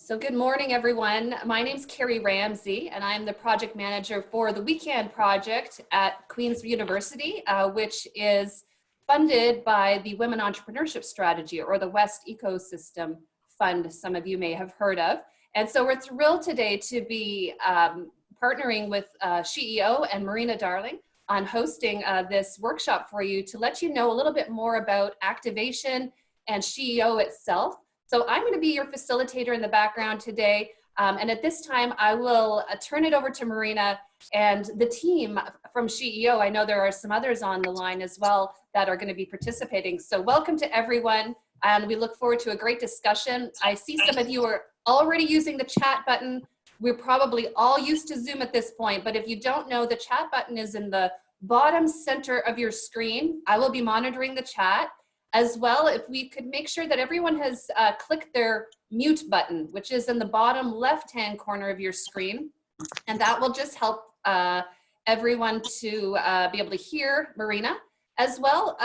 So good morning, everyone. My name's Carrie Ramsey, and I'm the project manager for the Weekend Project at Queen's University, which is funded by the Women Entrepreneurship Strategy, or the West Ecosystem Fund, some of you may have heard of. And so we're thrilled today to be partnering with SheEO and Marina Darling on hosting this workshop for you to let you know a little bit more about activation and SheEO itself. So I'm going to be your facilitator in the background today. And at this time, I will turn it over to Marina and the team from SheEO. I know there are some others on the line as well that are going to be participating. So welcome to everyone. And we look forward to a great discussion. I see some of you are already using the chat button. We're probably all used to Zoom at this point, but if you don't know, the chat button is in the bottom center of your screen. I will be monitoring the chat. As well, if we could make sure that everyone has clicked their mute button, which is in the bottom left-hand corner of your screen. And that will just help everyone to be able to hear Marina. As well,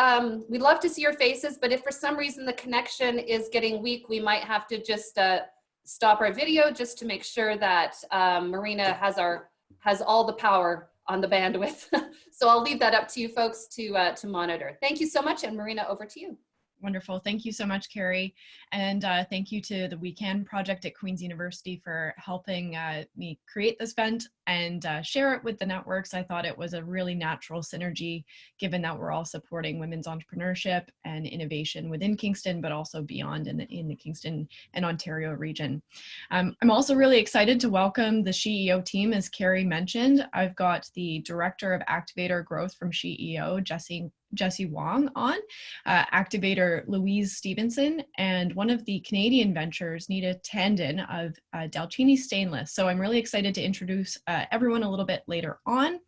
we'd love to see your faces, but if for some reason the connection is getting weak, we might have to just stop our video just to make sure that Marina has all the power on the bandwidth. So I'll leave that up to you folks to monitor. Thank you so much, and Marina, over to you. Wonderful. Thank you so much, Carrie. And thank you to the Weekend Project at Queen's University for helping me create this event and share it with the networks. I thought it was a really natural synergy, given that we're all supporting women's entrepreneurship and innovation within Kingston, but also beyond in the Kingston and Ontario region. I'm also really excited to welcome the SheEO team. As Carrie mentioned, I've got the Director of Activator Growth from SheEO, Jessie Wong on, activator Louise Stevenson, and one of the Canadian ventures, Nita Tandon of Dalchini Stainless. So I'm really excited to introduce everyone a little bit later on.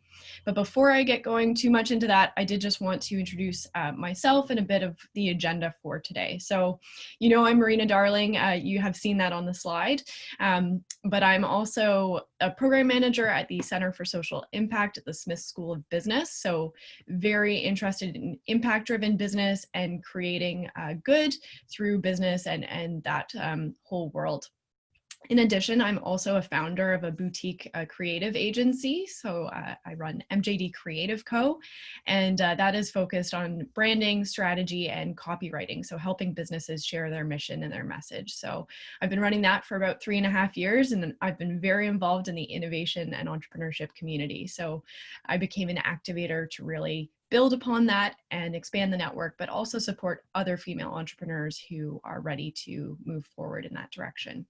But before I get going too much into that, I did just want to introduce myself and a bit of the agenda for today. So, you know, I'm Marina Darling. You have seen that on the slide, but I'm also a program manager at the Center for Social Impact at the Smith School of Business. So very interested in impact-driven business and creating good through business and that whole world. In addition, I'm also a founder of a boutique creative agency. So I run MJD Creative Co. And that is focused on branding, strategy, and copywriting. So helping businesses share their mission and their message. So I've been running that for about 3.5 years, and I've been very involved in the innovation and entrepreneurship community. So I became an activator to really build upon that and expand the network, but also support other female entrepreneurs who are ready to move forward in that direction.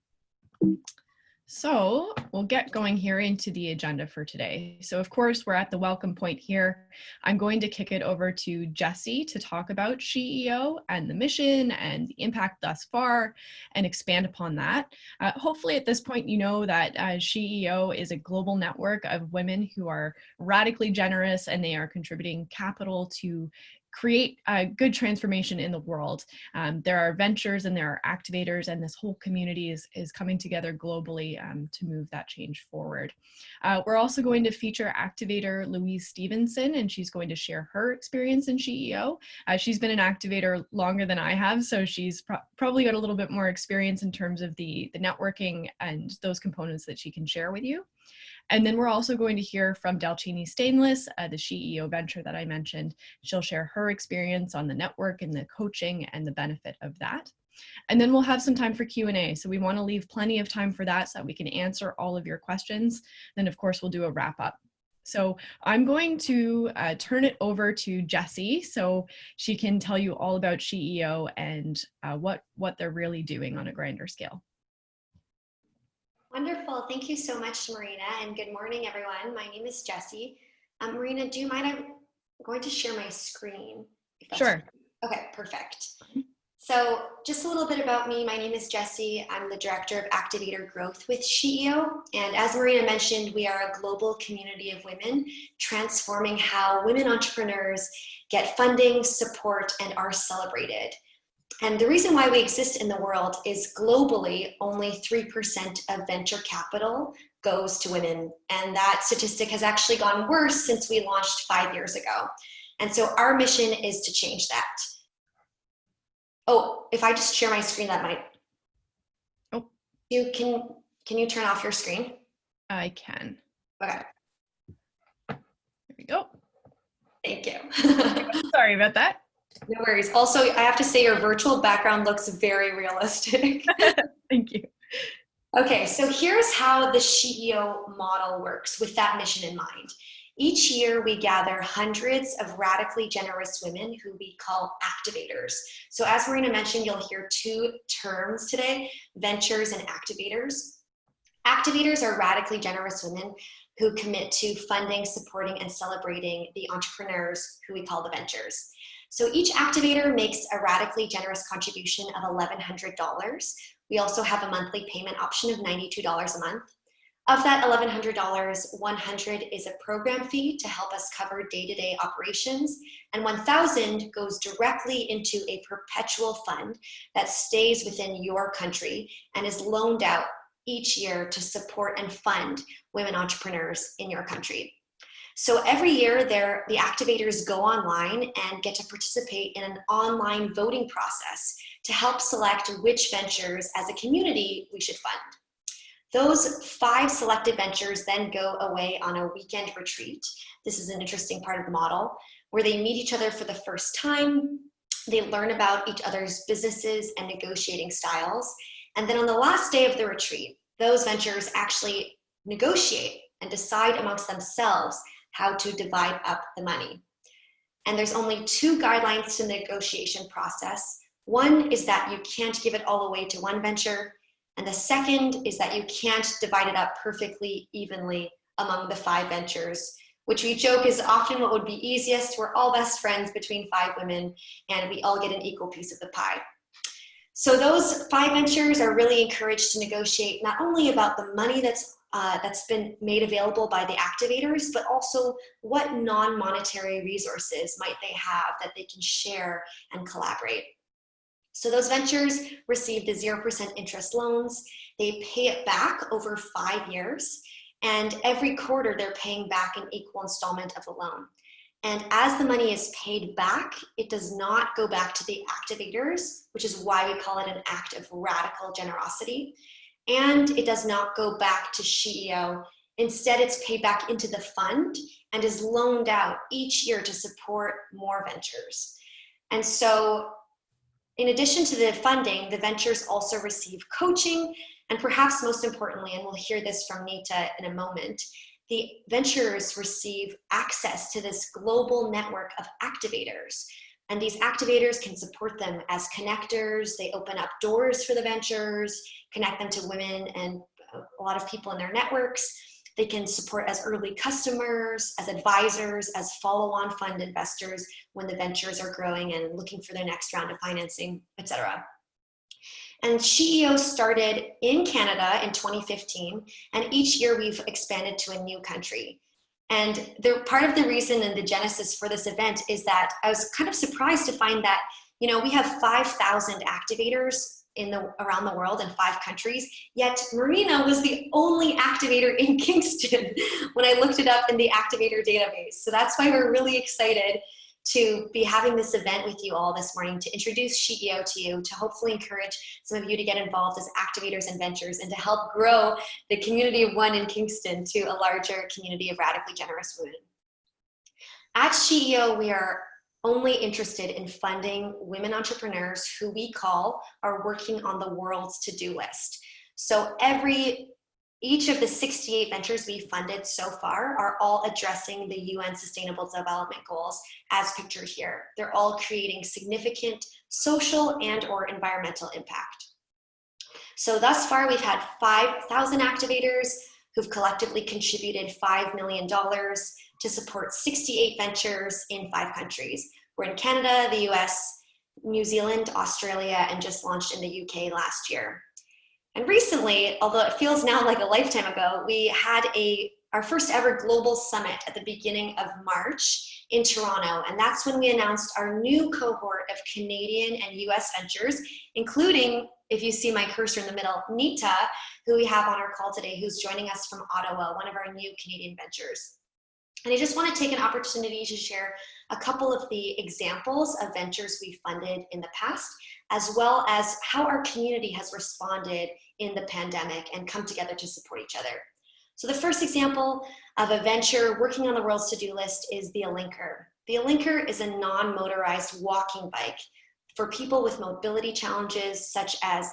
So we'll get going here into the agenda for today. So of course, we're at the welcome point here. I'm going to kick it over to Jessie to talk about SheEO and the mission and the impact thus far and expand upon that. Hopefully at this point, you know that SheEO is a global network of women who are radically generous, and they are contributing capital to create a good transformation in the world. There are ventures and there are activators, and this whole community is coming together globally to move that change forward. We're also going to feature activator Louise Stevenson, and she's going to share her experience in SheEO. She's been an activator longer than I have, so she's probably got a little bit more experience in terms of the networking and those components that she can share with you. And then we're also going to hear from Dalchini Stainless, the SheEO venture that I mentioned. She'll share her experience on the network and the coaching and the benefit of that. And then we'll have some time for Q&A. So we want to leave plenty of time for that so that we can answer all of your questions. Then of course, we'll do a wrap up. So I'm going to turn it over to Jessie so she can tell you all about SheEO and what they're really doing on a grander scale. Wonderful. Thank you so much, Marina, and good morning, everyone. My name is Jessie. Marina, do you mind? I'm going to share my screen. Sure. Okay, perfect. So just a little bit about me. My name is Jessie. I'm the Director of Activator Growth with SheEO. And as Marina mentioned, we are a global community of women transforming how women entrepreneurs get funding, support, and are celebrated. And the reason why we exist in the world is globally, only 3% of venture capital goes to women. And that statistic has actually gone worse since we launched 5 years ago. And so our mission is to change that. Oh, if I just share my screen, that might. Oh, Can you turn off your screen? I can. Okay, There we go. thank you. Sorry about that. No worries. Also, I have to say your virtual background looks very realistic. Thank you. Okay, so here's how the SheEO model works with that mission in mind. Each year, we gather hundreds of radically generous women who we call activators. So as Marina mentioned, you'll hear two terms today, ventures and activators. Activators are radically generous women who commit to funding, supporting, and celebrating the entrepreneurs who we call the ventures. So each activator makes a radically generous contribution of $1,100. We also have a monthly payment option of $92 a month. Of that $1,100, $100 is a program fee to help us cover day-to-day operations, and $1,000 goes directly into a perpetual fund that stays within your country and is loaned out each year to support and fund women entrepreneurs in your country. So every year the activators go online and get to participate in an online voting process to help select which ventures as a community we should fund. Those 5 selected ventures then go away on a weekend retreat. This is an interesting part of the model where they meet each other for the first time. They learn about each other's businesses and negotiating styles. And then on the last day of the retreat, those ventures actually negotiate and decide amongst themselves how to divide up the money. And there's only 2 guidelines to the negotiation process. One is that you can't give it all away to one venture. And the second is that you can't divide it up perfectly evenly among the 5 ventures, which we joke is often what would be easiest. We're all best friends between 5 women and we all get an equal piece of the pie. So those 5 ventures are really encouraged to negotiate not only about the money that's been made available by the activators, but also what non-monetary resources might they have that they can share and collaborate. So those ventures receive the 0% interest loans. They pay it back over 5 years, and every quarter they're paying back an equal installment of the loan. And as the money is paid back, it does not go back to the activators, which is why we call it an act of radical generosity. And it does not go back to SheEO. Instead, it's paid back into the fund and is loaned out each year to support more ventures. And so in addition to the funding, the ventures also receive coaching, and perhaps most importantly, and we'll hear this from Nita in a moment, the ventures receive access to this global network of activators. And these activators can support them as connectors. They open up doors for the ventures, connect them to women and a lot of people in their networks. They can support as early customers, as advisors, as follow-on fund investors when the ventures are growing and looking for their next round of financing, etc. And SheEO started in Canada in 2015, and each year we've expanded to a new country. And part of the reason and the genesis for this event is that I was kind of surprised to find that, we have 5,000 activators around the world in 5 countries, yet Marina was the only activator in Kingston when I looked it up in the activator database. So that's why we're really excited to be having this event with you all this morning, to introduce SheEO to you, to hopefully encourage some of you to get involved as activators and ventures, and to help grow the community of one in Kingston to a larger community of radically generous women. At SheEO, we are only interested in funding women entrepreneurs who we call are working on the world's to-do list. So each of the 68 ventures we've funded so far are all addressing the UN Sustainable Development Goals as pictured here. They're all creating significant social and/or environmental impact. So thus far, we've had 5,000 activators who've collectively contributed $5 million to support 68 ventures in 5 countries. We're in Canada, the US, New Zealand, Australia, and just launched in the UK last year. And recently, although it feels now like a lifetime ago, we had our first ever global summit at the beginning of March in Toronto. And that's when we announced our new cohort of Canadian and US ventures, including, if you see my cursor in the middle, Nita, who we have on our call today, who's joining us from Ottawa, one of our new Canadian ventures. And I just want to take an opportunity to share a couple of the examples of ventures we funded in the past, as well as how our community has responded in the pandemic and come together to support each other. So the first example of a venture working on the world's to-do list is the Alinker. The Alinker is a non-motorized walking bike for people with mobility challenges such as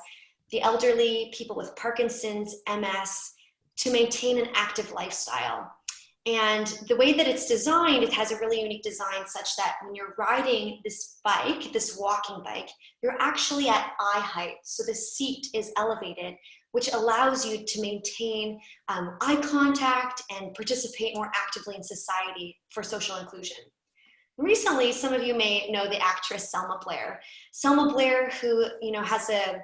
the elderly, people with Parkinson's, MS, to maintain an active lifestyle. And the way that it's designed, it has a really unique design such that when you're riding this bike, this walking bike, you're actually at eye height. So the seat is elevated, which allows you to maintain eye contact and participate more actively in society for social inclusion. Recently, some of you may know the actress Selma Blair. Selma Blair, who has a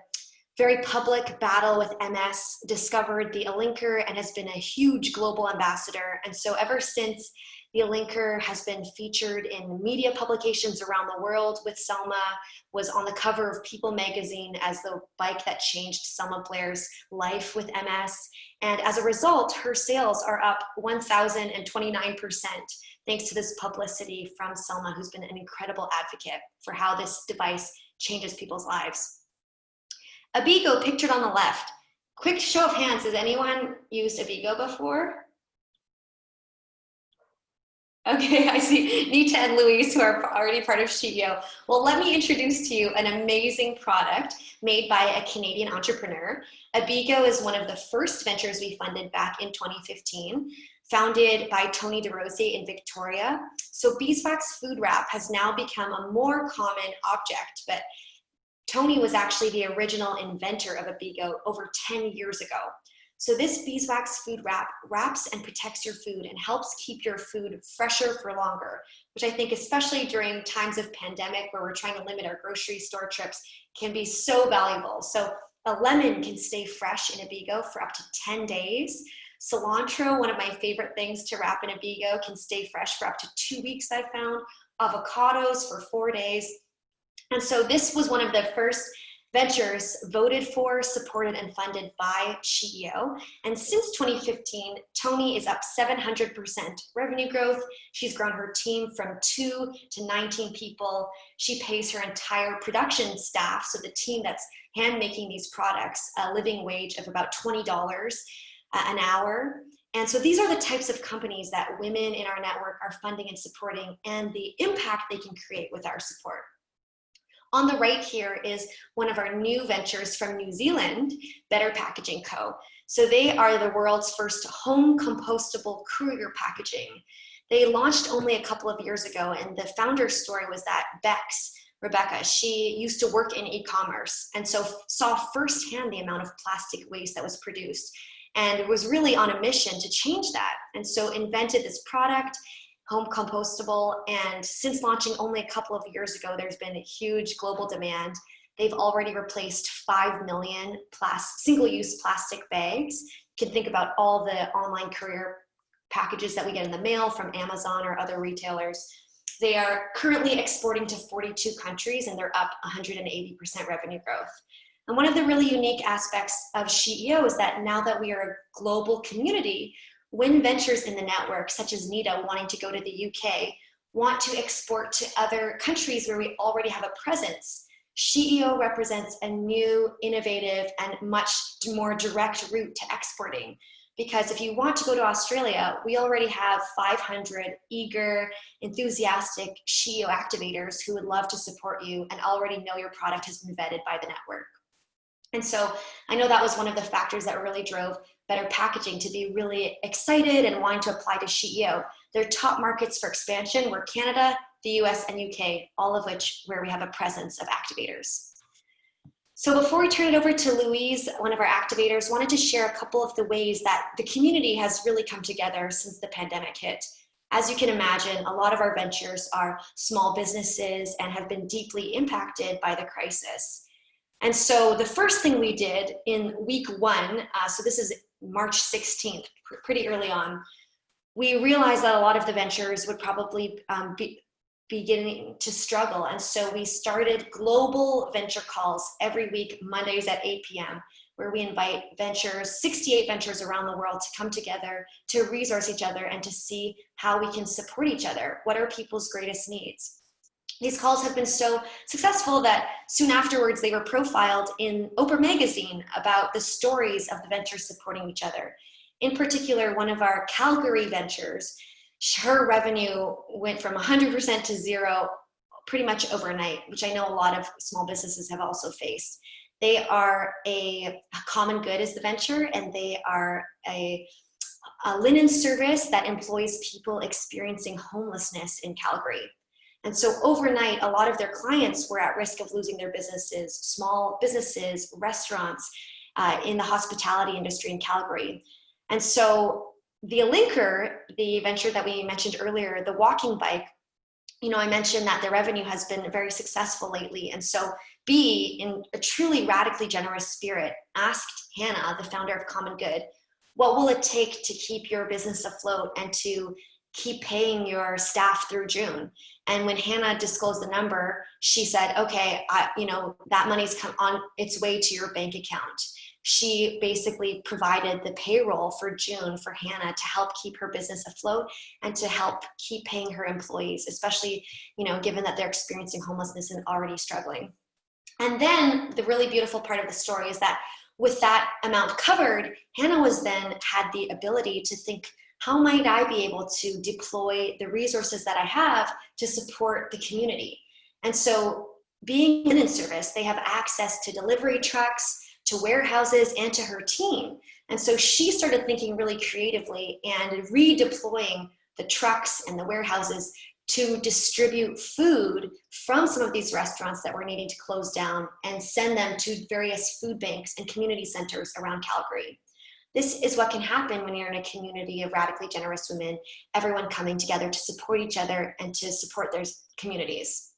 very public battle with MS, discovered the Alinker and has been a huge global ambassador. And so ever since, the Alinker has been featured in media publications around the world with Selma, was on the cover of People magazine as the bike that changed Selma Blair's life with MS. And as a result, her sales are up 1,029% thanks to this publicity from Selma, who's been an incredible advocate for how this device changes people's lives. Abigo, pictured on the left. Quick show of hands, has anyone used Abigo before? Okay, I see Nita and Louise, who are already part of SheEO. Well, let me introduce to you an amazing product made by a Canadian entrepreneur. Abigo is one of the first ventures we funded back in 2015, founded by Tony DeRose in Victoria. So beeswax food wrap has now become a more common object, but Tony was actually the original inventor of Abigo over 10 years ago. So this beeswax food wrap wraps and protects your food and helps keep your food fresher for longer, which I think especially during times of pandemic where we're trying to limit our grocery store trips can be so valuable. So a lemon can stay fresh in Abigo for up to 10 days. Cilantro, one of my favorite things to wrap in Abigo, can stay fresh for up to 2 weeks, I found. Avocados for 4 days. And so this was one of the first ventures voted for, supported, and funded by SheEO. And since 2015, Tony is up 700% revenue growth. She's grown her team from 2 to 19 people. She pays her entire production staff, so the team that's hand making these products, a living wage of about $20 an hour. And so these are the types of companies that women in our network are funding and supporting, and the impact they can create with our support. On the right here is one of our new ventures from New Zealand, Better Packaging Co. So they are the world's first home compostable courier packaging. They launched only a couple of years ago, and the founder's story was that Rebecca, she used to work in e-commerce and so saw firsthand the amount of plastic waste that was produced and was really on a mission to change that. And so invented this product, home compostable, and since launching only a couple of years ago, there's been a huge global demand. They've already replaced 5 million single-use plastic bags. You can think about all the online courier packages that we get in the mail from Amazon or other retailers. They are currently exporting to 42 countries, and they're up 180% revenue growth. And one of the really unique aspects of SheEO is that now that we are a global community, when ventures in the network, such as Nita wanting to go to the UK, want to export to other countries where we already have a presence, SheEO represents a new, innovative, and much more direct route to exporting. Because if you want to go to Australia, we already have 500 eager, enthusiastic SheEO activators who would love to support you and already know your product has been vetted by the network. And so I know that was one of the factors that really drove Better Packaging to be really excited and wanting to apply to SheEO. Their top markets for expansion were Canada, the US, and UK, all of which where we have a presence of activators. So before we turn it over to Louise, one of our activators, wanted to share a couple of the ways that the community has really come together since the pandemic hit. As you can imagine, a lot of our ventures are small businesses and have been deeply impacted by the crisis. And so the first thing we did in week 1, so this is March 16th, pretty early on, we realized that a lot of the ventures would probably be beginning to struggle. And so we started global venture calls every week, Mondays at 8 p.m., where we invite 68 ventures around the world to come together to resource each other and to see how we can support each other. What are people's greatest needs? These calls have been so successful that soon afterwards they were profiled in Oprah magazine about the stories of the ventures supporting each other. In particular, one of our Calgary ventures, her revenue went from 100% to zero pretty much overnight, which I know a lot of small businesses have also faced. They are a common good is the venture, and they are a linen service that employs people experiencing homelessness in Calgary. And so overnight, a lot of their clients were at risk of losing their businesses, small businesses, restaurants in the hospitality industry in Calgary. And so the Linker, the venture that we mentioned earlier, the walking bike, I mentioned that the revenue has been very successful lately. And so B, in a truly radically generous spirit, asked Hannah, the founder of Common Good, what will it take to keep your business afloat and to keep paying your staff through June? And when Hannah disclosed the number, she said, okay, that money's come on its way to your bank account. She basically provided the payroll for June for Hannah to help keep her business afloat and to help keep paying her employees, especially, given that they're experiencing homelessness and already struggling. And then the really beautiful part of the story is that with that amount covered, Hannah had the ability to think, how might I be able to deploy the resources that I have to support the community? And so being in service, they have access to delivery trucks, to warehouses, and to her team. And so she started thinking really creatively and redeploying the trucks and the warehouses to distribute food from some of these restaurants that were needing to close down and send them to various food banks and community centers around Calgary. This is what can happen when you're in a community of radically generous women, everyone coming together to support each other and to support their communities.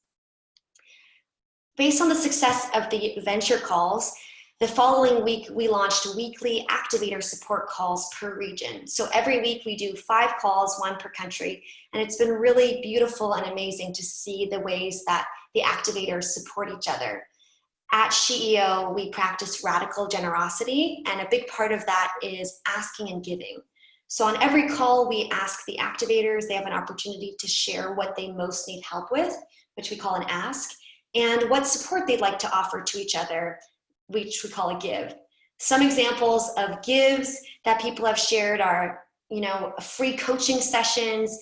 Based on the success of the venture calls, the following week, we launched weekly activator support calls per region. So every week we do 5 calls, 1 per country. And it's been really beautiful and amazing to see the ways that the activators support each other. At SheEO, we practice radical generosity, and a big part of that is asking and giving. So on every call, we ask the activators, they have an opportunity to share what they most need help with, which we call an ask, and what support they'd like to offer to each other, which we call a give. Some examples of gives that people have shared are, free coaching sessions,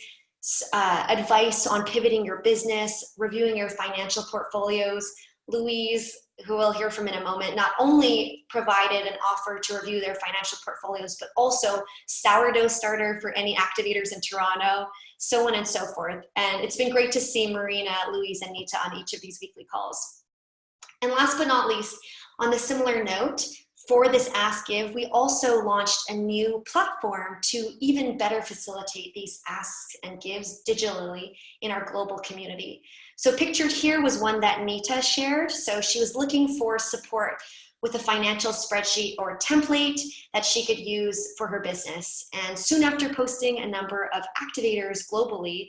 advice on pivoting your business, reviewing your financial portfolios. Louise, who we'll hear from in a moment, not only provided an offer to review their financial portfolios, but also sourdough starter for any activators in Toronto, so on and so forth. And it's been great to see Marina, Louise, and Nita on each of these weekly calls. And last but not least, on the similar note, for this Ask Give, we also launched a new platform to even better facilitate these asks and gives digitally in our global community. So pictured here was one that Nita shared. So she was looking for support with a financial spreadsheet or template that she could use for her business. And soon after posting, a number of activators globally,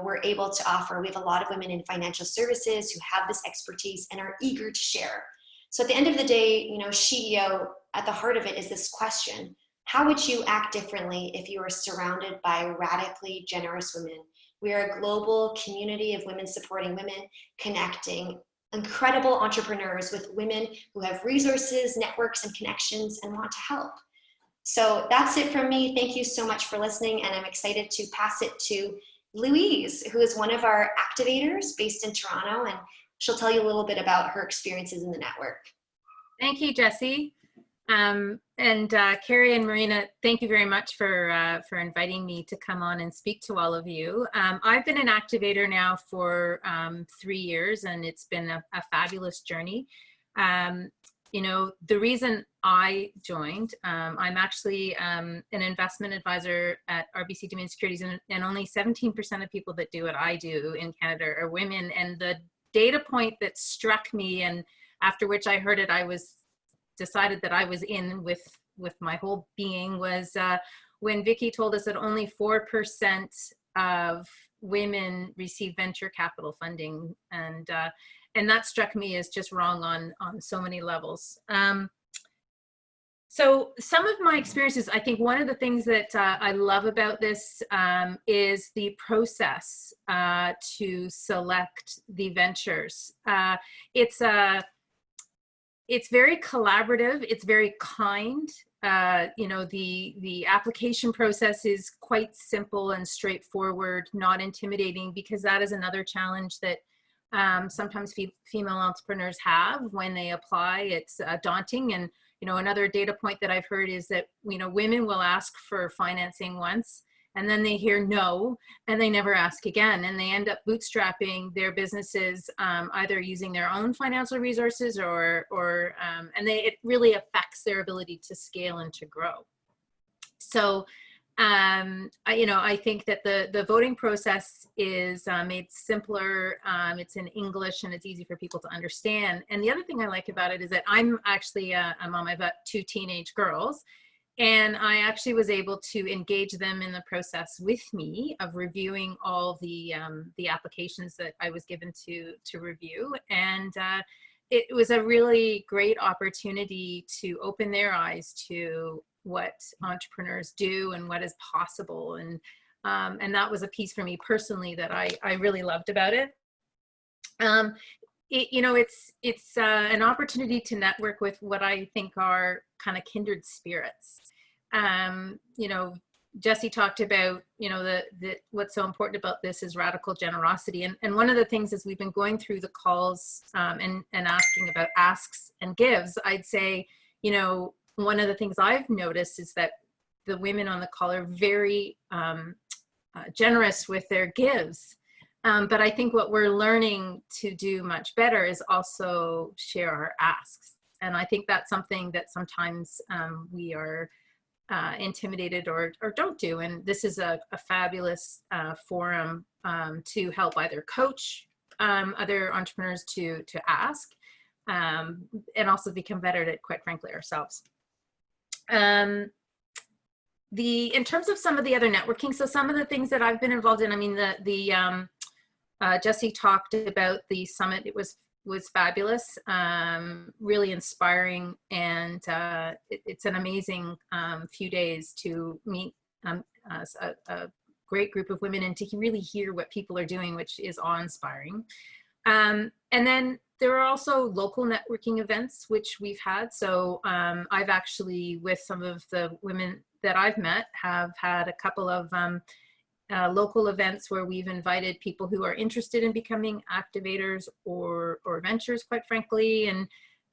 were able to offer. We have a lot of women in financial services who have this expertise and are eager to share. So at the end of the day, SheEO, at the heart of it is this question: how would you act differently if you were surrounded by radically generous women? We are a global community of women supporting women, connecting incredible entrepreneurs with women who have resources, networks, and connections and want to help. So that's it from me. Thank you so much for listening, and I'm excited to pass it to Louise, who is one of our activators based in Toronto, and she'll tell you a little bit about her experiences in the network. Thank you, Jessie. Carrie and Marina, thank you very much for inviting me to come on and speak to all of you. I've been an activator now for 3 years, and it's been a fabulous journey. The reason I joined, I'm actually an investment advisor at RBC Dominion Securities, and only 17% of people that do what I do in Canada are women. And the data point that struck me, and after which I heard it, I decided that I was in with my whole being, was when Vicky told us that only 4% of women receive venture capital funding, and that struck me as just wrong on so many levels. So some of my experiences, I think one of the things that I love about this is the process to select the ventures. It's very collaborative. It's very kind. You know, the application process is quite simple and straightforward, not intimidating, because that is another challenge that sometimes female entrepreneurs have when they apply. It's daunting. And you know, another data point that I've heard is that, you know, women will ask for financing once and then they hear no, and they never ask again. And they end up bootstrapping their businesses, either using their own financial resources and it really affects their ability to scale and to grow. So, you know, I think that the voting process is made simpler. It's in English and it's easy for people to understand. And the other thing I like about it is that I'm actually a mom. I've got 2 teenage girls, and I actually was able to engage them in the process with me of reviewing all the applications that I was given to review. And it was a really great opportunity to open their eyes to what entrepreneurs do and what is possible. And that was a piece for me personally that I really loved about it. You know, it's an opportunity to network with what I think are kind of kindred spirits. You know, Jesse talked about, you know, what's so important about this is radical generosity. And one of the things as we've been going through the calls and asking about asks and gives, I'd say, you know, one of the things I've noticed is that the women on the call are very generous with their gives. But I think what we're learning to do much better is also share our asks. And I think that's something that sometimes we are intimidated or don't do. And this is a fabulous forum to help either coach other entrepreneurs to ask and also become better at it, quite frankly, ourselves. In terms of some of the other networking, so some of the things that I've been involved in, I mean, Jesse talked about the summit. It was fabulous, really inspiring, and it's an amazing few days to meet a great group of women and to really hear what people are doing, which is awe-inspiring. And then there are also local networking events, which we've had. So I've actually, with some of the women that I've met, have had a couple of local events where we've invited people who are interested in becoming activators or ventures, quite frankly.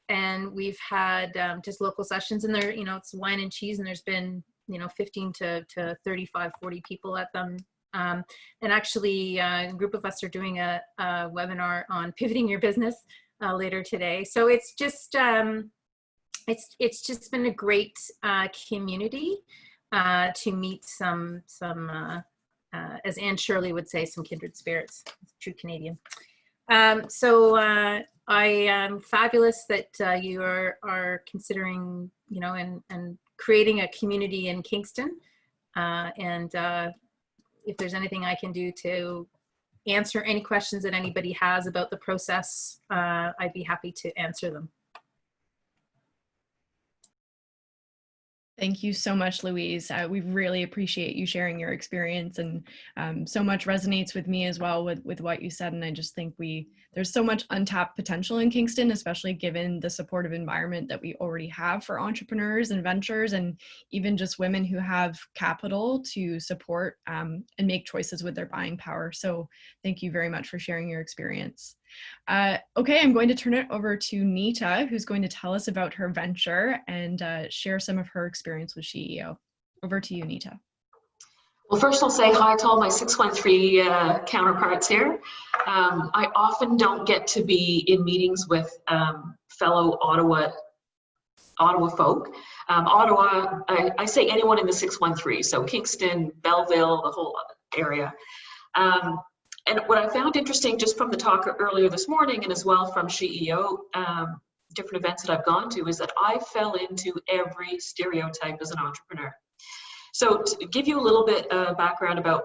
And we've had just local sessions, and there, you know, it's wine and cheese, and there's been, you know, 15 to 35, 40 people at them. And actually, a group of us are doing a webinar on pivoting your business later today. So it's just been a great community to meet some as Anne Shirley would say, some kindred spirits. True Canadian. So I am fabulous that you are considering, you know, and creating a community in Kingston. And if there's anything I can do to answer any questions that anybody has about the process, I'd be happy to answer them. Thank you so much, Louise. We really appreciate you sharing your experience, and so much resonates with me as well with what you said. And I just think there's so much untapped potential in Kingston, especially given the supportive environment that we already have for entrepreneurs and ventures, and even just women who have capital to support and make choices with their buying power. So thank you very much for sharing your experience. Okay, I'm going to turn it over to Nita, who's going to tell us about her venture and share some of her experience with SheEO. Over to you, Nita. Well, first I'll say hi to all my 613 counterparts here. I often don't get to be in meetings with fellow Ottawa folk. Ottawa, I say anyone in the 613, so Kingston, Belleville, the whole area. And what I found interesting just from the talk earlier this morning, and as well from SheEO, different events that I've gone to, is that I fell into every stereotype as an entrepreneur. So to give you a little bit of background about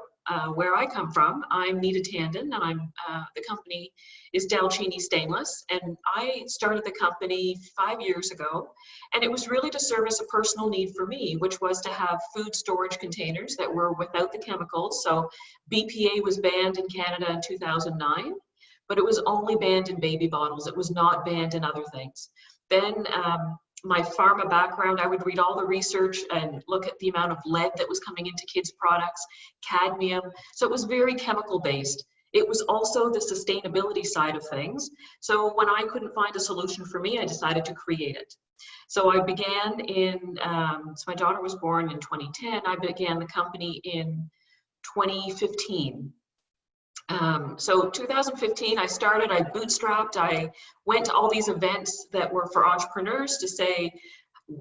where I come from, I'm Nita Tandon, and I'm the company is Dalcini Stainless, and I started the company 5 years ago, and it was really to service a personal need for me, which was to have food storage containers that were without the chemicals. So BPA was banned in Canada in 2009, but it was only banned in baby bottles. It was not banned in other things. Then my pharma background, I would read all the research and look at the amount of lead that was coming into kids' products, cadmium. So it was very chemical based. It was also the sustainability side of things. So when I couldn't find a solution for me, I decided to create it. So I began in, so my daughter was born in 2010. I began the company in 2015. So 2015, I started, I bootstrapped, I went to all these events that were for entrepreneurs to say,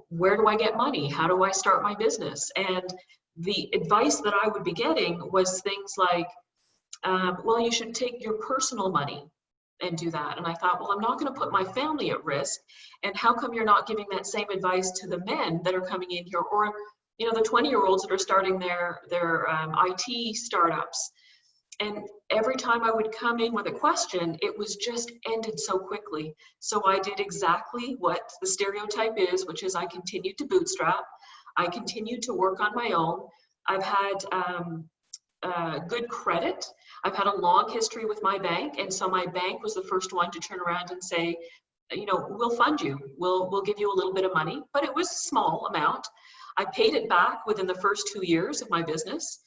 where do I get money? How do I start my business? And the advice that I would be getting was things like, well, you should take your personal money and do that. And I thought, well, I'm not going to put my family at risk. And how come you're not giving that same advice to the men that are coming in here, or, you know, the 20-year-olds that are starting their IT startups? And every time I would come in with a question, it was just ended so quickly. So I did exactly what the stereotype is, which is I continued to bootstrap. I continued to work on my own. I've had good credit. I've had a long history with my bank. And so my bank was the first one to turn around and say, you know, we'll fund you. We'll give you a little bit of money, but it was a small amount. I paid it back within the first 2 years of my business.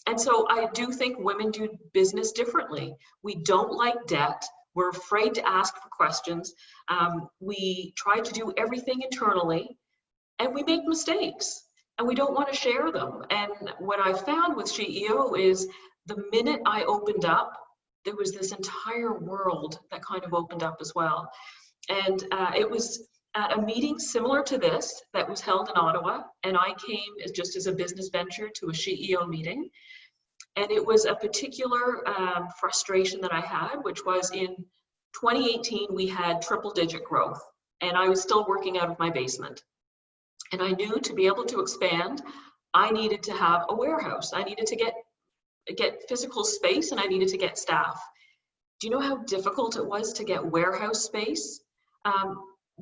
And so I do think women do business differently. We don't like debt. We're afraid to ask for questions. We try to do everything internally, and we make mistakes, and we don't want to share them. And what I found with SheEO is the minute I opened up, there was this entire world that kind of opened up as well. And it was at a meeting similar to this that was held in Ottawa, and I came just as a business venture to a SheEO meeting. And it was a particular frustration that I had, which was in 2018, we had triple-digit growth, and I was still working out of my basement. And I knew to be able to expand, I needed to have a warehouse. I needed to get physical space, and I needed to get staff. Do you know how difficult it was to get warehouse space?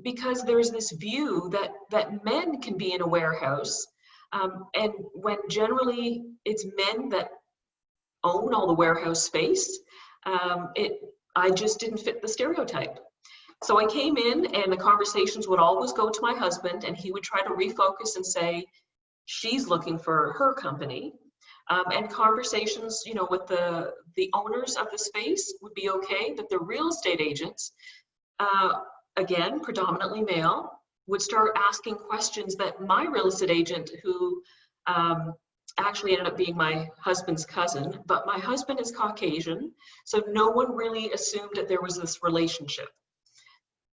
Because there's this view that men can be in a warehouse, and when generally it's men that own all the warehouse space, I just didn't fit the stereotype. So I came in, and the conversations would always go to my husband, and he would try to refocus and say, she's looking for her company. And conversations, you know, with the owners of the space would be okay, but the real estate agents, again, predominantly male, would start asking questions that my real estate agent, who actually ended up being my husband's cousin, but my husband is Caucasian, so no one really assumed that there was this relationship.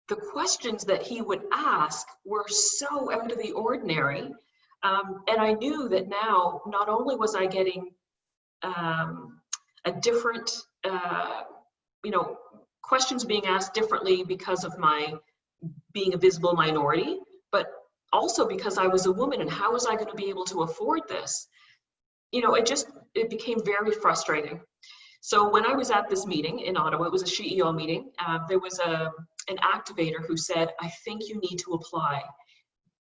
The questions that he would ask were so out of the ordinary, and I knew that now, not only was I getting a different, you know, questions being asked differently because of my being a visible minority, but also because I was a woman, and how was I going to be able to afford this? You know, it became very frustrating. So when I was at this meeting in Ottawa, it was a SheEO meeting, there was an activator who said, I think you need to apply.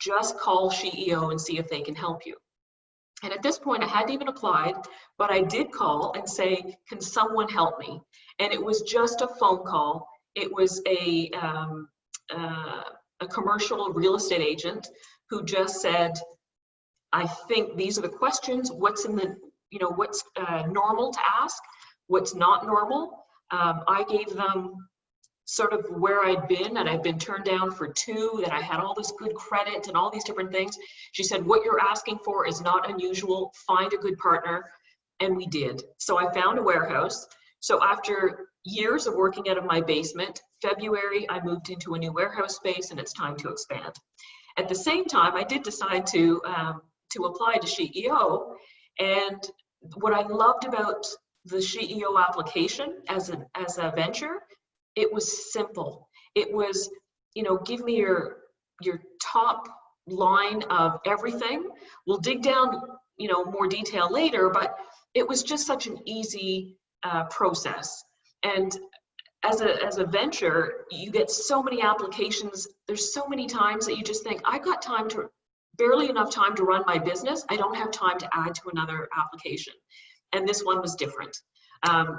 Just call SheEO and see if they can help you. And at this point, I hadn't even applied, but I did call and say, can someone help me? And it was just a phone call. It was a commercial real estate agent who just said, I think these are the questions, what's in the, you know, what's normal to ask, what's not normal. I gave them sort of where I'd been, and I'd been turned down for 2, that I had all this good credit and all these different things. She said, what you're asking for is not unusual, find a good partner, and we did. So I found a warehouse. So after years of working out of my basement, February, I moved into a new warehouse space, and it's time to expand. At the same time, I did decide to apply to SheEO, and what I loved about the SheEO application as a venture, it was simple. It was, you know, give me your top line of everything. We'll dig down, you know, more detail later, but it was just such an easy process. And as a venture, you get so many applications. There's so many times that you just think, I got barely enough time to run my business. I don't have time to add to another application. And this one was different.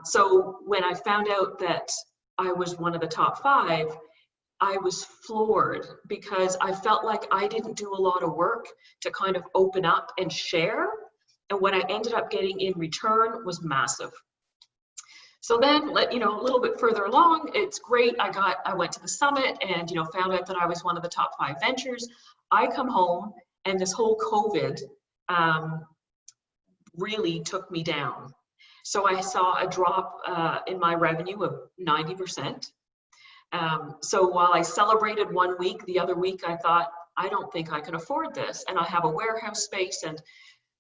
So when I found out that I was one of the top 5, I was floored, because I felt like I didn't do a lot of work to kind of open up and share. And what I ended up getting in return was massive. So then, a little bit further along, it's great. I went to the summit and, found out that I was one of the top 5 ventures. I come home and this whole COVID really took me down. So I saw a drop in my revenue of 90%. So while I celebrated one week, the other week I thought, I don't think I can afford this. And I have a warehouse space.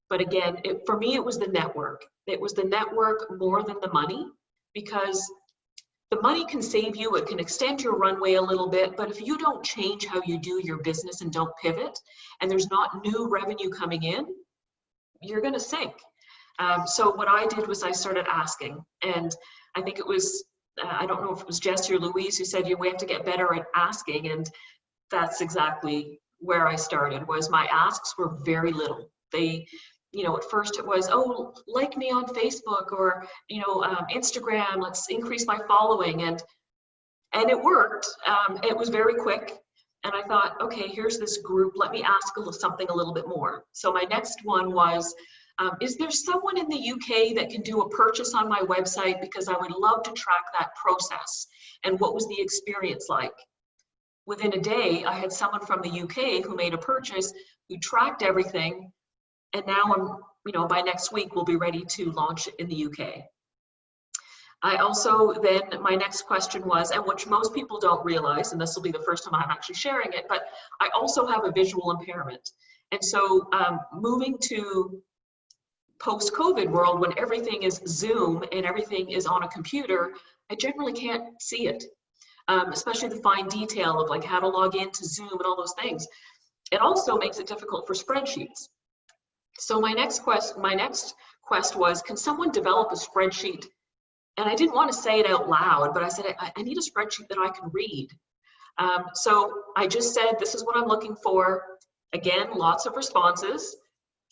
But again, for me, it was the network. It was the network more than the money, because the money can save you. It can extend your runway a little bit. But if you don't change how you do your business and don't pivot, and there's not new revenue coming in, you're going to sink. So what I did was I started asking. And I think it was, I don't know if it was Jesse or Louise who said, we have to get better at asking. And that's exactly where I started. Was my asks were very little. They, at first it was, oh, like me on Facebook, or, Instagram, let's increase my following. And it worked. It was very quick. And I thought, okay, here's this group. Let me ask something a little bit more. So my next one was, is there someone in the UK that can do a purchase on my website? Because I would love to track that process. And what was the experience like? Within a day, I had someone from the UK who made a purchase, who tracked everything. And now by next week, we'll be ready to launch it in the UK. I also then, my next question was, and which most people don't realize, and this will be the first time I'm actually sharing it, but I also have a visual impairment. And so moving to post-COVID world, when everything is Zoom and everything is on a computer, I generally can't see it, especially the fine detail of like how to log into Zoom and all those things. It also makes it difficult for spreadsheets. So my next quest was, can someone develop a spreadsheet? And I didn't want to say it out loud, but I said, I need a spreadsheet that I can read. So I just said, this is what I'm looking for. Again, lots of responses.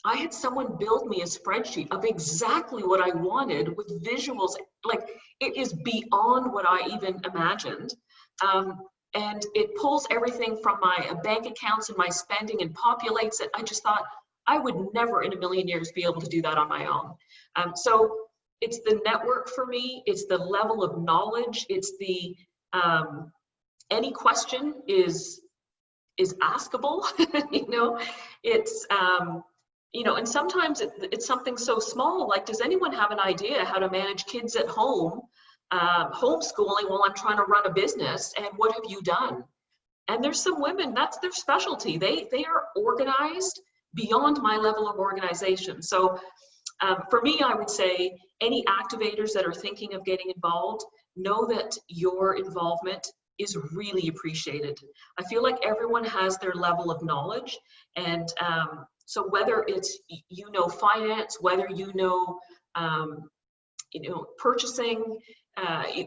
I had someone build me a spreadsheet of exactly what I wanted with visuals. Like, it is beyond what I even imagined. And it pulls everything from my bank accounts and my spending and populates it. I just thought, I would never in a million years be able to do that on my own. So it's the network for me. It's the level of knowledge. It's the, any question is askable, it's, and sometimes it's something so small, like, does anyone have an idea how to manage kids at home, homeschooling while I'm trying to run a business, and what have you done? And there's some women, that's their specialty. They are organized beyond my level of organization. So for me, I would say any activators that are thinking of getting involved, know that your involvement is really appreciated. I feel like everyone has their level of knowledge, and so whether it's finance, whether purchasing,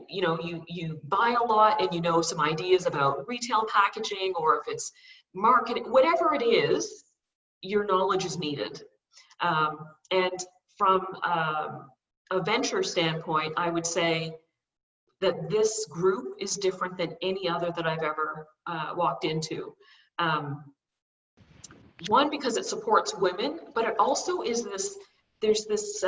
you buy a lot and some ideas about retail packaging, or if it's marketing, whatever it is, your knowledge is needed. And from a venture standpoint, I would say that this group is different than any other that I've ever walked into. One, because it supports women, but it also is there's this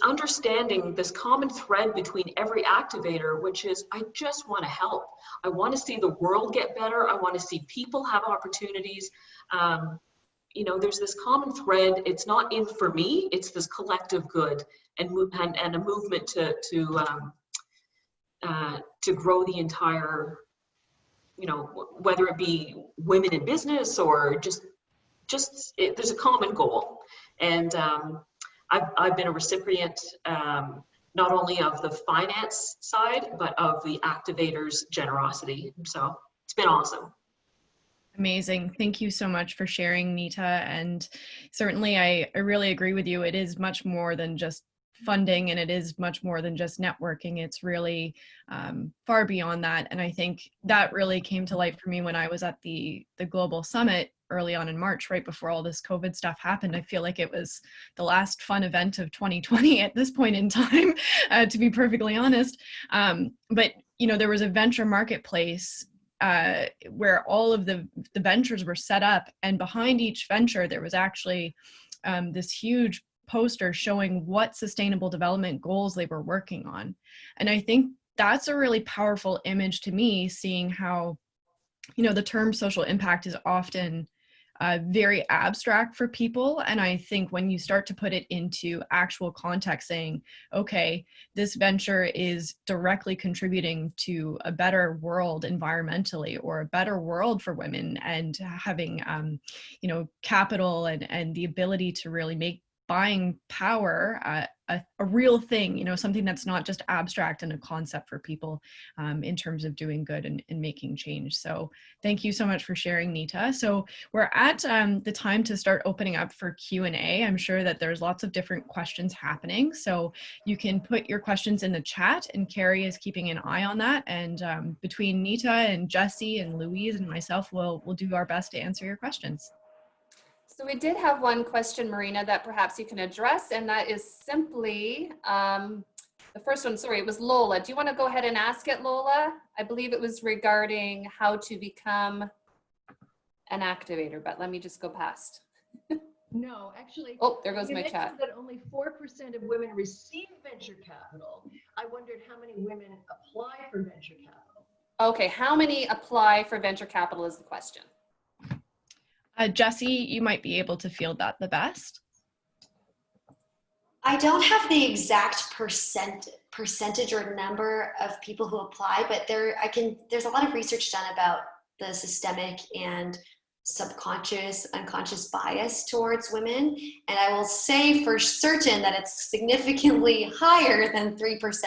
understanding, this common thread between every activator, which is, I just want to help. I want to see the world get better. I want to see people have opportunities. There's this common thread. It's not in for me, it's this collective good and a movement to grow the entire, whether it be women in business or there's a common goal. And I've been a recipient not only of the finance side, but of the activators' generosity. So it's been awesome. Amazing. Thank you so much for sharing, Nita. And certainly I really agree with you. It is much more than just funding, and it is much more than just networking. It's really far beyond that. And I think that really came to light for me when I was at the Global Summit early on in March, right before all this COVID stuff happened. I feel like it was the last fun event of 2020 at this point in time, to be perfectly honest. But, you know, there was a venture marketplace where all of the ventures were set up, and behind each venture there was actually this huge poster showing what sustainable development goals they were working on. And I think that's a really powerful image to me, seeing how, you know, the term social impact is often very abstract for people. And I think when you start to put it into actual context, saying, okay, this venture is directly contributing to a better world environmentally, or a better world for women, and having, you know, capital and the ability to really make buying power a real thing, you know, something that's not just abstract and a concept for people in terms of doing good and making change. So thank you so much for sharing, Nita. So we're at the time to start opening up for Q&A. I'm sure that there's lots of different questions happening. So you can put your questions in the chat, and Carrie is keeping an eye on that. And between Nita and Jessie and Louise and myself, we'll do our best to answer your questions. So we did have one question, Marina, that perhaps you can address, and that is simply, the first one, sorry, it was Lola. Do you want to go ahead and ask it, Lola? I believe it was regarding how to become an activator, but let me just go past. No, actually. Oh, there goes you my mentioned chat. that only 4% of women receive venture capital. I wondered how many women apply for venture capital. Okay, how many apply for venture capital is the question. Jessie, you might be able to field that the best. I don't have the exact percentage or number of people who apply, but there's a lot of research done about the systemic and subconscious, unconscious bias towards women. And I will say for certain that it's significantly higher than 3%.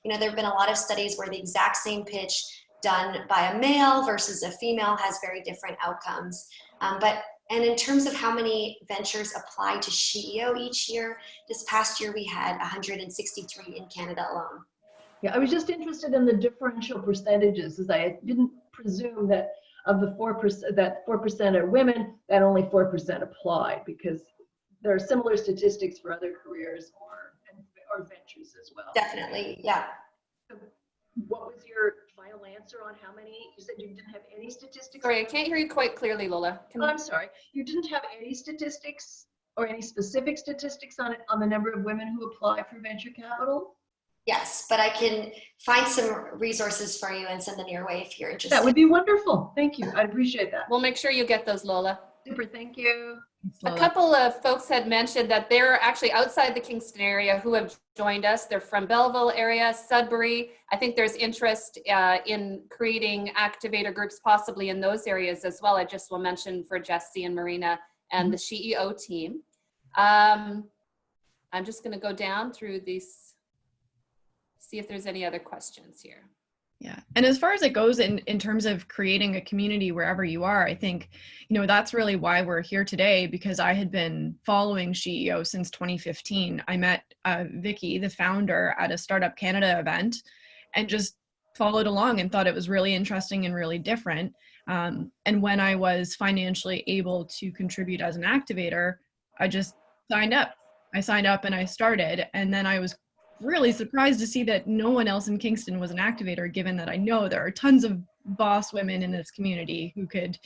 You know, there have been a lot of studies where the exact same pitch done by a male versus a female has very different outcomes. And in terms of how many ventures apply to SheEO each year, this past year we had 163 in Canada alone. Yeah, I was just interested in the differential percentages, as I didn't presume that of the 4%, that 4% are women, that only 4% apply, because there are similar statistics for other careers or ventures as well. Definitely, yeah. What was your final answer on how many? You said you didn't have any statistics? Sorry, I can't hear you quite clearly, Lola. I'm sorry. You didn't have any statistics or any specific statistics on the number of women who apply for venture capital? Yes, but I can find some resources for you and send them your way if you're interested. That would be wonderful. Thank you. I'd appreciate that. We'll make sure you get those, Lola. Super, thank you. A couple of folks had mentioned that they're actually outside the Kingston area who have joined us. They're from Belleville area, Sudbury. I think there's interest in creating activator groups possibly in those areas as well. I just will mention for Jessie and Marina and the SheEO team. I'm just going to go down through these, see if there's any other questions here. Yeah. And as far as it goes in terms of creating a community wherever you are, I think, you know, that's really why we're here today, because I had been following SheEO since 2015. I met Vicky, the founder, at a Startup Canada event and just followed along and thought it was really interesting and really different. And when I was financially able to contribute as an activator, I just signed up. I signed up and I started, and then I was really surprised to see that no one else in Kingston was an activator, given that I know there are tons of boss women in this community who could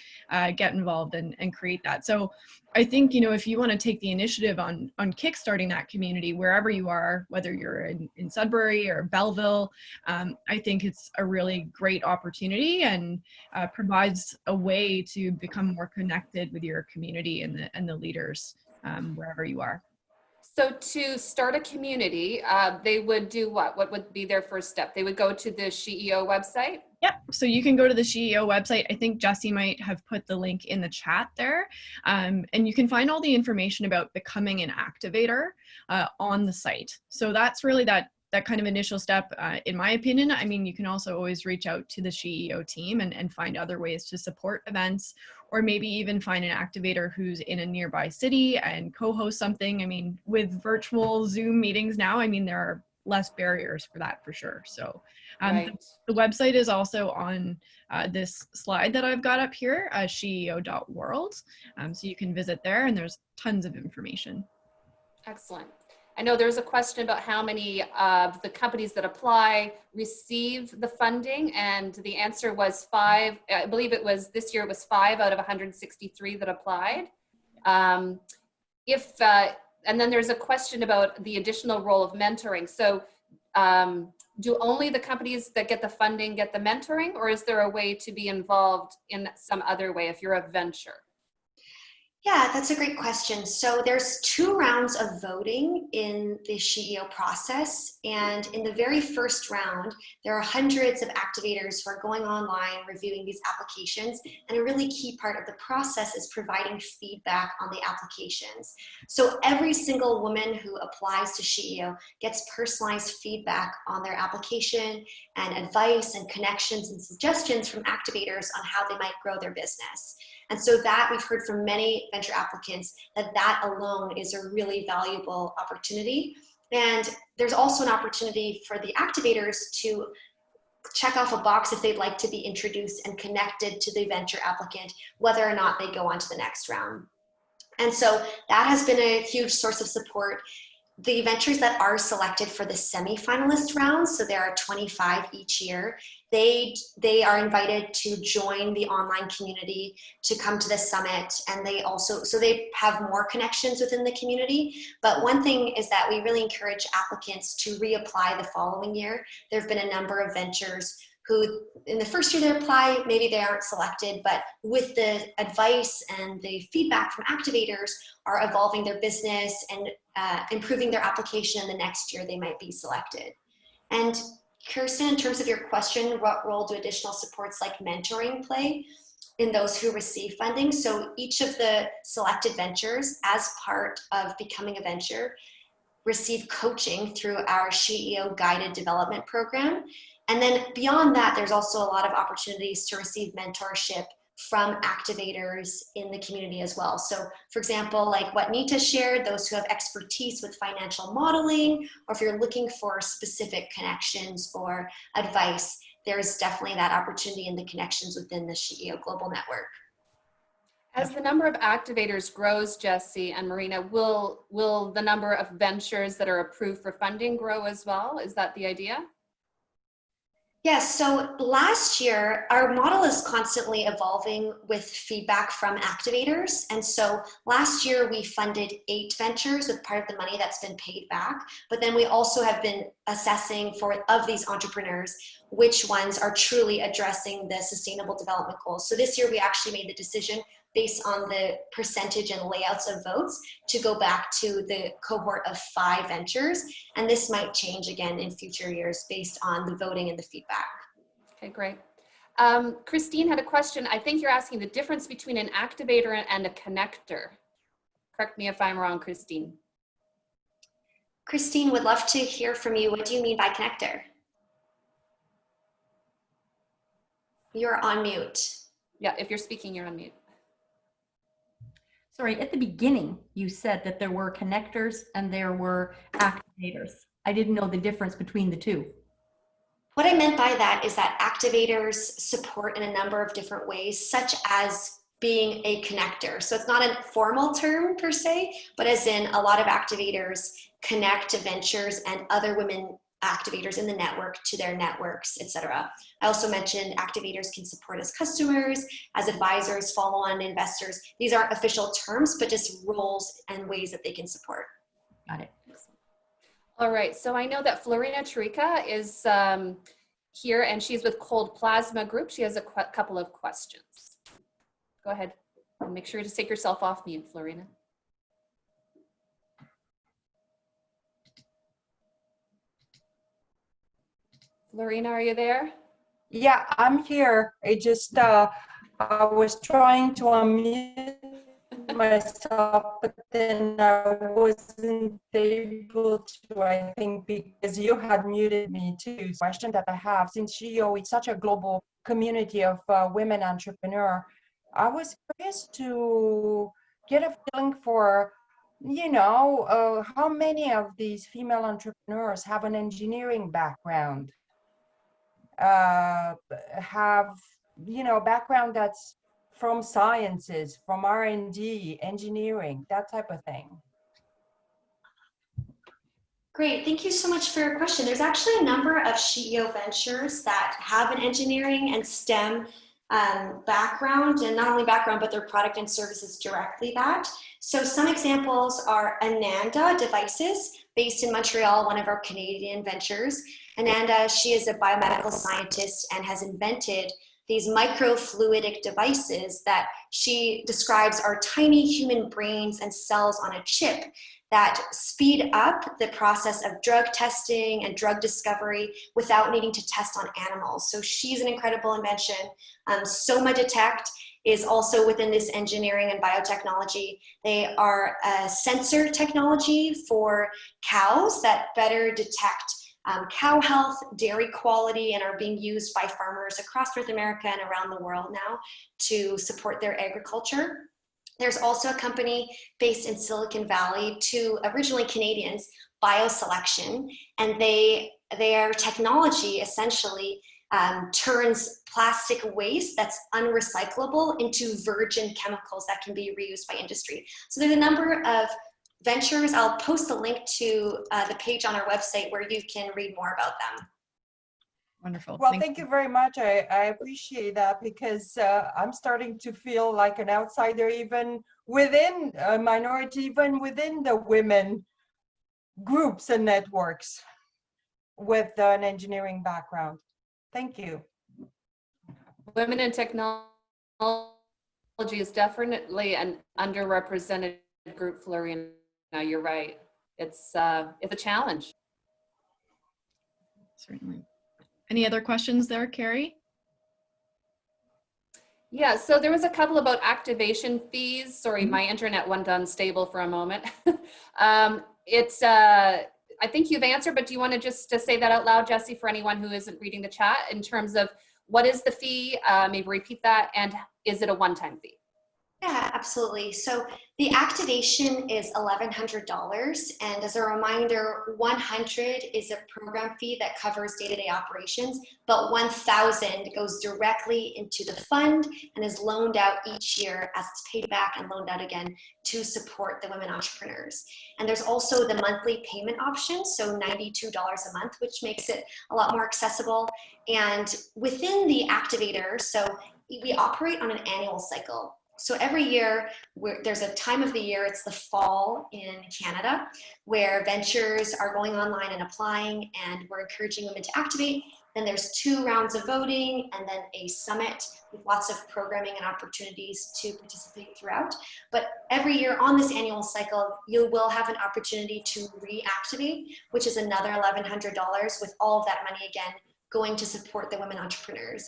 get involved and create that. So I think, you know, if you want to take the initiative on kickstarting that community wherever you are, whether you're in Sudbury or Belleville, I think it's a really great opportunity and provides a way to become more connected with your community and the leaders wherever you are. So to start a community, they would do what? What would be their first step? They would go to the SheEO website? Yep. So you can go to the SheEO website. I think Jessie might have put the link in the chat there. And you can find all the information about becoming an activator on the site. So that's really that that kind of initial step, in my opinion, I mean, you can also always reach out to the SheEO team and find other ways to support events, or maybe even find an activator who's in a nearby city and co-host something. I mean, with virtual Zoom meetings now, I mean, there are less barriers for that for sure. So Right. the website is also on this slide that I've got up here, sheeo.world. So you can visit there, and there's tons of information. Excellent. I know there's a question about how many of the companies that apply receive the funding, and the answer was 5. I believe it was this year, it was 5 out of 163 that applied. And then there's a question about the additional role of mentoring. So do only the companies that get the funding get the mentoring, or is there a way to be involved in some other way if you're a venture? Yeah, that's a great question. So there's 2 rounds of voting in the SheEO process. And in the very first round, there are hundreds of activators who are going online, reviewing these applications. And a really key part of the process is providing feedback on the applications. So every single woman who applies to SheEO gets personalized feedback on their application and advice and connections and suggestions from activators on how they might grow their business. And so that we've heard from many venture applicants that alone is a really valuable opportunity. And there's also an opportunity for the activators to check off a box if they'd like to be introduced and connected to the venture applicant, whether or not they go on to the next round. And so that has been a huge source of support. The ventures that are selected for the semi-finalist rounds, so there are 25 each year, they are invited to join the online community, to come to the summit, and they have more connections within the community. But one thing is that we really encourage applicants to reapply the following year. There have been a number of ventures who in the first year they apply, maybe they aren't selected, but with the advice and the feedback from activators are evolving their business and improving their application, and the next year they might be selected. And Kirsten, in terms of your question, what role do additional supports like mentoring play in those who receive funding? So each of the selected ventures, as part of becoming a venture, receive coaching through our SheEO guided development program. And then beyond that, there's also a lot of opportunities to receive mentorship from activators in the community as well. So for example, like what Nita shared, those who have expertise with financial modeling, or if you're looking for specific connections or advice, there's definitely that opportunity in the connections within the SheEO Global Network. As the number of activators grows, Jesse and Marina, will the number of ventures that are approved for funding grow as well? Is that the idea? Yes, so last year, our model is constantly evolving with feedback from activators. And so last year we funded 8 ventures with part of the money that's been paid back. But then we also have been assessing of these entrepreneurs, which ones are truly addressing the sustainable development goals. So this year we actually made the decision based on the percentage and layouts of votes to go back to the cohort of 5 ventures. And this might change again in future years based on the voting and the feedback. Okay, great. Christine had a question. I think you're asking the difference between an activator and a connector. Correct me if I'm wrong, Christine. Christine, would love to hear from you. What do you mean by connector? You're on mute. Yeah, if you're speaking, you're on mute. Sorry, at the beginning, you said that there were connectors and there were activators. I didn't know the difference between the two. What I meant by that is that activators support in a number of different ways, such as being a connector. So it's not a formal term per se, but as in a lot of activators connect to ventures and other women activators in the network to their networks, etc. I also mentioned activators can support as customers, as advisors, follow-on investors. These aren't official terms, but just roles and ways that they can support. Got it. All right, so I know that Florina Tarica is here, and she's with Cold Plasma Group. She has a couple of questions. Go ahead, and make sure to take yourself off mute, Florina. Florina, are you there? Yeah, I'm here. I just, I was trying to unmute myself, but then I wasn't able to, I think, because you had muted me too. Question that I have, since SheEO is such a global community of women entrepreneurs, I was curious to get a feeling for, how many of these female entrepreneurs have an engineering background, have, background that's from sciences, from R&D, engineering, that type of thing. Great, thank you so much for your question. There's actually a number of SheEO ventures that have an engineering and STEM background, and not only background, but their product and services directly that. So some examples are Ananda Devices, based in Montreal, one of our Canadian ventures. Ananda, she is a biomedical scientist and has invented these microfluidic devices that she describes are tiny human brains and cells on a chip that speed up the process of drug testing and drug discovery without needing to test on animals. So she's an incredible invention. Soma Detect is also within this engineering and biotechnology. They are a sensor technology for cows that better detect cow health, dairy quality, and are being used by farmers across North America and around the world now to support their agriculture. There's also a company based in Silicon Valley, two originally Canadians, BioSelection, and their technology essentially turns plastic waste that's unrecyclable into virgin chemicals that can be reused by industry. So there's a number of ventures. I'll post the link to the page on our website where you can read more about them. Wonderful. Well, thank you very much. I appreciate that, because I'm starting to feel like an outsider, even within a minority, even within the women groups and networks with an engineering background. Thank you. Women in technology is definitely an underrepresented group, Florian. Now you're right. It's a challenge. Certainly. Any other questions there, Carrie? Yeah, so there was a couple about activation fees. Sorry, my internet went unstable for a moment. I think you've answered, but do you want to just say that out loud, Jessie, for anyone who isn't reading the chat, in terms of what is the fee? Maybe repeat that, and is it a one-time fee? Yeah, absolutely. So the activation is $1,100, and as a reminder, $100 is a program fee that covers day-to-day operations, but $1,000 goes directly into the fund and is loaned out each year as it's paid back and loaned out again to support the women entrepreneurs. And there's also the monthly payment option, so $92 a month, which makes it a lot more accessible. And within the activator, so we operate on an annual cycle. So every year, there's a time of the year, it's the fall in Canada, where ventures are going online and applying, and we're encouraging women to activate. Then there's 2 rounds of voting, and then a summit with lots of programming and opportunities to participate throughout. But every year on this annual cycle, you will have an opportunity to reactivate, which is another $1,100, with all of that money again going to support the women entrepreneurs.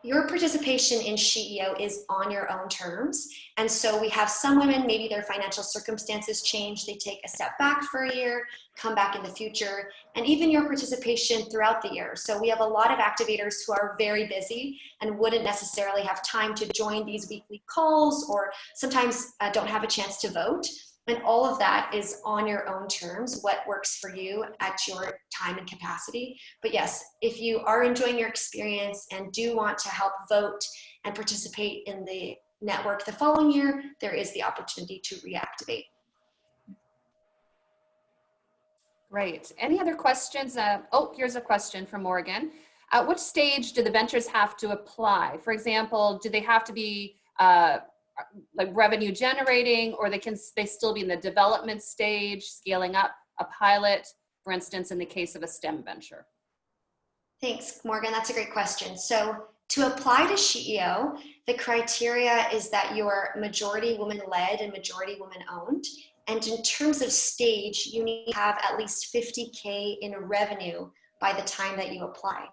Your participation in SheEO is on your own terms. And so we have some women, maybe their financial circumstances change, they take a step back for a year, come back in the future, and even your participation throughout the year. So we have a lot of activators who are very busy and wouldn't necessarily have time to join these weekly calls, or sometimes don't have a chance to vote. And all of that is on your own terms, what works for you at your time and capacity. But yes, if you are enjoying your experience and do want to help vote and participate in the network the following year, there is the opportunity to reactivate. Great. Any other questions? Oh, here's a question from Morgan. At what stage do the ventures have to apply? For example, do they have to be like revenue generating, or they still be in the development stage, scaling up a pilot, for instance, in the case of a STEM venture? Thanks, Morgan. That's a great question. So to apply to SheEO, the criteria is that you're majority women-led and majority women-owned. And in terms of stage, you need to have at least 50K in revenue by the time that you apply.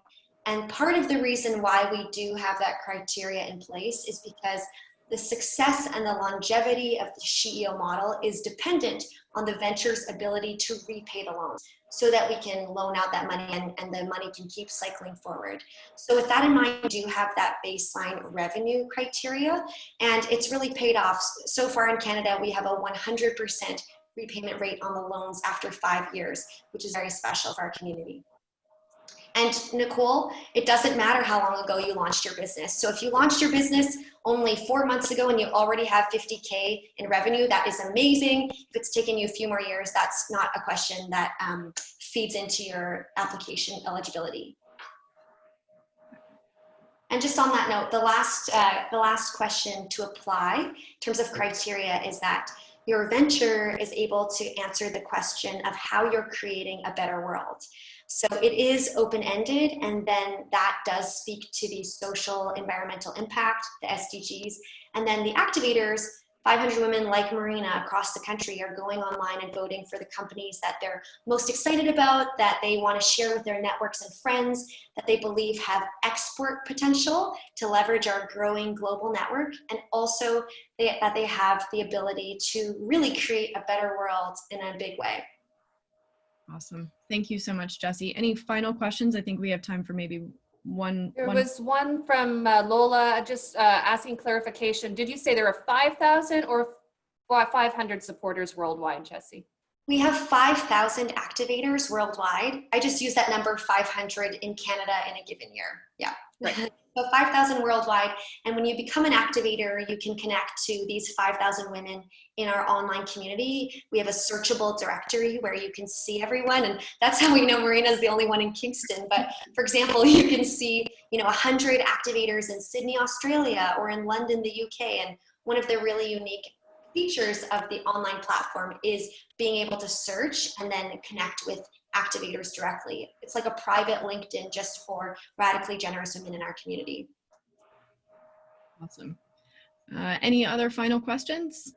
And part of the reason why we do have that criteria in place is because the success and the longevity of the SheEO model is dependent on the venture's ability to repay the loans so that we can loan out that money and the money can keep cycling forward. So with that in mind, we do have that baseline revenue criteria, and it's really paid off. So far in Canada, we have a 100% repayment rate on the loans after 5 years, which is very special for our community. And Nicole, it doesn't matter how long ago you launched your business. So if you launched your business only 4 months ago and you already have 50K in revenue, that is amazing. If it's taken you a few more years, that's not a question that feeds into your application eligibility. And just on that note, the last question to apply in terms of criteria is that your venture is able to answer the question of how you're creating a better world. So it is open-ended, and then that does speak to the social environmental impact, the SDGs, and then the activators. 500 women like Marina across the country are going online and voting for the companies that they're most excited about, that they want to share with their networks and friends, that they believe have export potential to leverage our growing global network, and also that they have the ability to really create a better world in a big way. Awesome. Thank you so much, Jessie. Any final questions? I think we have time for maybe one. There was one from Lola just asking clarification. Did you say there are 5,000 or 500 supporters worldwide, Jessie? We have 5,000 activators worldwide. I just use that number 500 in Canada in a given year. Yeah. Right. So 5,000 worldwide. And when you become an activator, you can connect to these 5,000 women in our online community. We have a searchable directory where you can see everyone. And that's how we know Marina is the only one in Kingston. But for example, you can see, 100 activators in Sydney, Australia, or in London, the UK. And one of the really unique features of the online platform is being able to search and then connect with activators directly. It's like a private LinkedIn just for radically generous women in our community. Awesome. Any other final questions?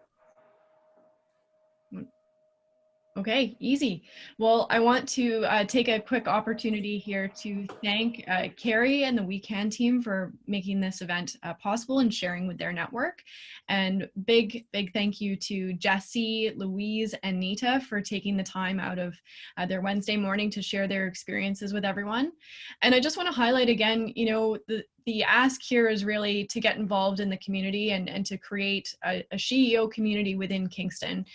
Okay, easy. Well, I want to take a quick opportunity here to thank Carrie and the WeCan team for making this event possible and sharing with their network. And big thank you to Jessie, Louise, and Nita for taking the time out of their Wednesday morning to share their experiences with everyone. And I just want to highlight again, the ask here is really to get involved in the community and to create a SheEO community within Kingston.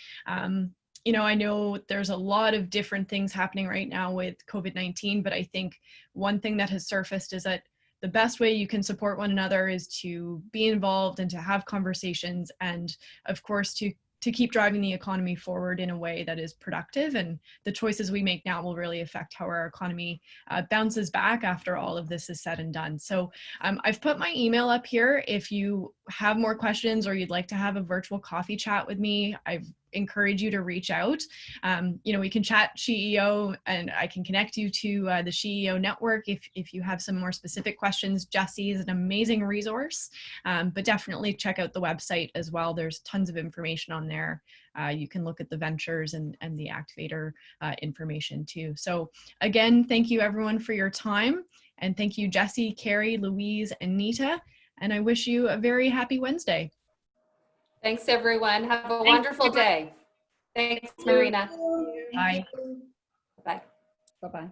I know there's a lot of different things happening right now with COVID-19, but I think one thing that has surfaced is that the best way you can support one another is to be involved and to have conversations, and of course to keep driving the economy forward in a way that is productive. And the choices we make now will really affect how our economy bounces back after all of this is said and done. So I've put my email up here. If you have more questions or you'd like to have a virtual coffee chat with me, I encourage you to reach out. We can chat SheEO, and I can connect you to the SheEO network if you have some more specific questions. Jessie is an amazing resource, but definitely check out the website as well. There's tons of information on there. You can look at the ventures and the activator information too. So again, thank you everyone for your time, and thank you Jessie, Carrie, Louise, and Nita, and I wish you a very happy Wednesday. Thanks, everyone. Have a wonderful day. Thanks, Marina. Bye. Bye. Bye-bye.